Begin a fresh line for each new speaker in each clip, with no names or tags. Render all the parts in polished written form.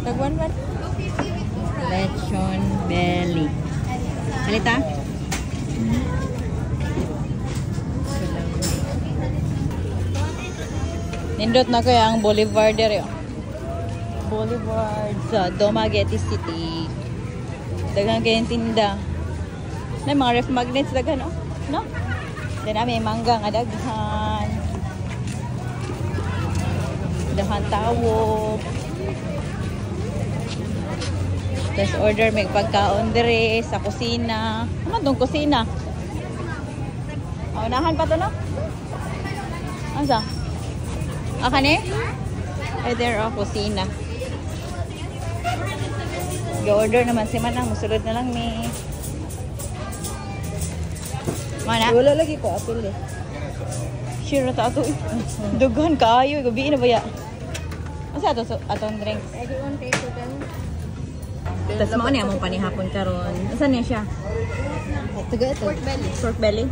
Tagwan ba? Lechon belly. Halita? Nindot na kaya ang Boulevard dere. Boulevard sa Dumaguete City. Daghang kayong tinda. Na mga ref magnets daghan oh. No? Then may mangga nga daghan. Daghan tawo. Tapos order may pagkaon dere sa kusina. Ano tong kusina? Unahan pa to no? Asa? Kani? Ay, there ang kusina. Ga-order naman si Manang. Musulod na lang ni. Mana?
Wala lagi ko, apil eh.
Sure na ito. Dugan kaayo. Gabi na ba ya? Asa ito? Atong drinks. Tapos mo niya mong panihapon karon. Saan niya siya?
Taga ito.
Pork belly.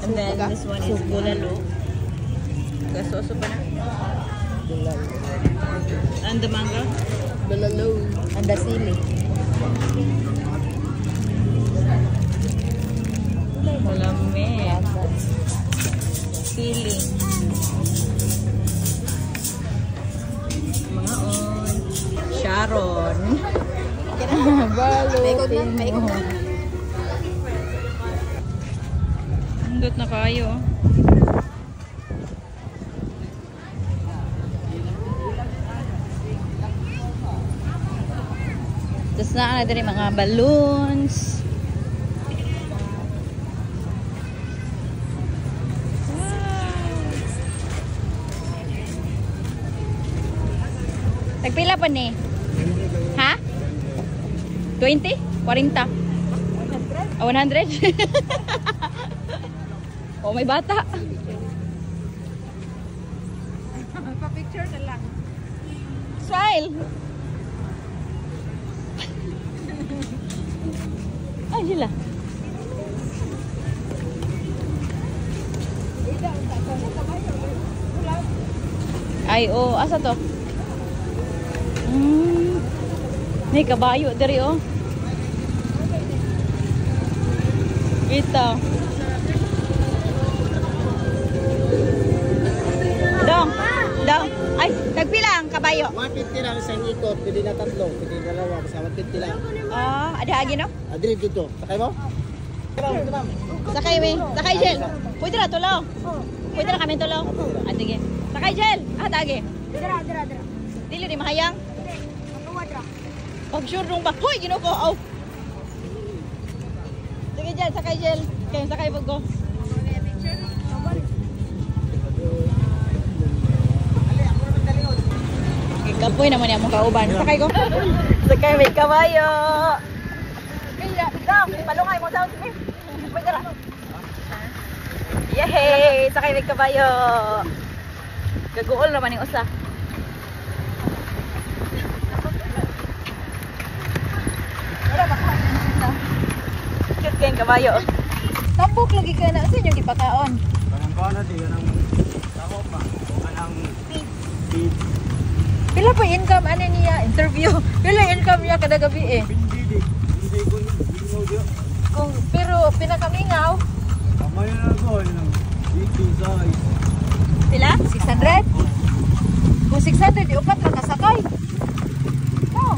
And then this one is bulalo. Gasoso pa na. And the manga?
Bulalo. And the sili.
Malami. Sili. Mga on. Sharon.
Balo.
Paikot na. Hanggot na kayo. Tapos na rin mga balloons. Wow. Nagpila pa ni? Ha? 20? 40? 100? Oh, may bata.
Pa-picture na lang.
Smile! Ay, sila. Ay, oh, asa to? May kabayo dari oh. Ito. Dong. Dong. Ay, nagpila ang kabayo.
150 lang isang ikot, pwede na tatlo, pwede dalawa, basta 150 lang.
Ah, ada agi no?
Adri dito, sakay mo?
Sakay mi. Sakay Jel. Pwede ra tulo. Pwede ra kami tulo. Ah, sige. Sakay Jel. Ah, dagi.
Dira.
Dili di mahayang. Pag sure rong ba? Hoy, ginuko. Oh. Sige Jel, sakay Jel. Kayo sakay pag ko. Kapoy naman yung mong kauban. Sakay ko. Sakay may kabayo. Kaya, dong, palungay mo sound me. Pwede ra. Yehey! Sakay may kabayo. Gaguol naman yung usa. Cute kayong kabayo. Tambok lagi ka na. Saan yung ipakaon?
Panangkaon na di, anang tao pa, anang feed.
Pila po income ano niya interview? Pila income niya kada gabi eh?
Hindi ko
Kung pero pinakamingaw.
kamay na ko, anang 80 size.
Pila? 600? Kung 600 di upat lang kasakay. Oh.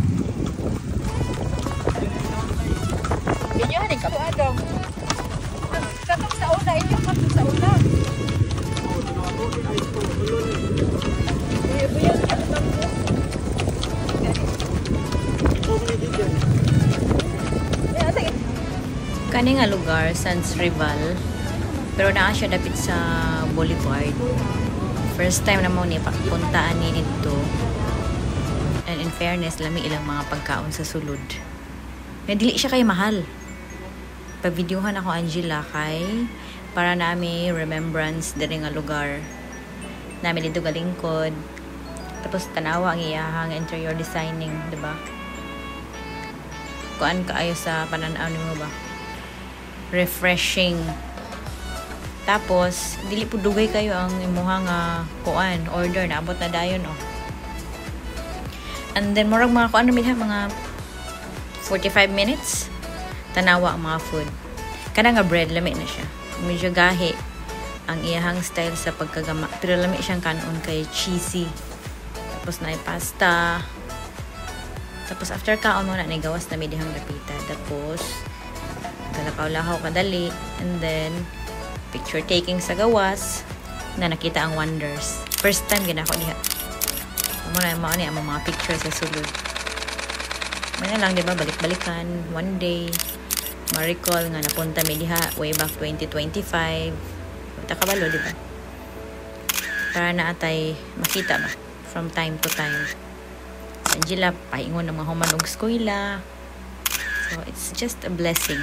Inyo haning ka po adong. Katong sa una inyo katong sa una. Buyan ka na lang. Kani nga lugar, Sans Rival. Pero naa siya dapit sa Boulevard. First time na mo ni papuntaan ni dito. And in fairness, lami ilang mga pagkaon sa sulod. Dili siya kay mahal. Pag-videohan ako Angela kay para nami remembrance diri nga lugar. Nami dito galingkod. Tapos tanawa ang iyahang interior designing, diba? Kuan kaayo sa pananaw nimo ba? Refreshing. Tapos dili po dugay kayo ang imuhang kuan order na abot na dayon oh. And then murag mga kuan namin ha, mga 45 minutes tanawa ang mga food. Kana nga bread lami na siya. Medyo gahi ang iyahang style sa pagkagama. Pero lami siyang kanon kay cheesy. Tapos na pasta. Tapos after kaon mo na gawas na may dihang lapita. Tapos galakaw-lakaw kadali. And then picture taking sa gawas na nakita ang wonders. First time ginako diha. Muna mo ani ang mga picture sa sulod. May na lang di ba balik-balikan one day. Ma-recall nga napunta mi diha way back 2025. Takabalo di ba? Para na atay makita ba from time to time. Sa Angela paingon ng mga human og eskwela. So it's just a blessing.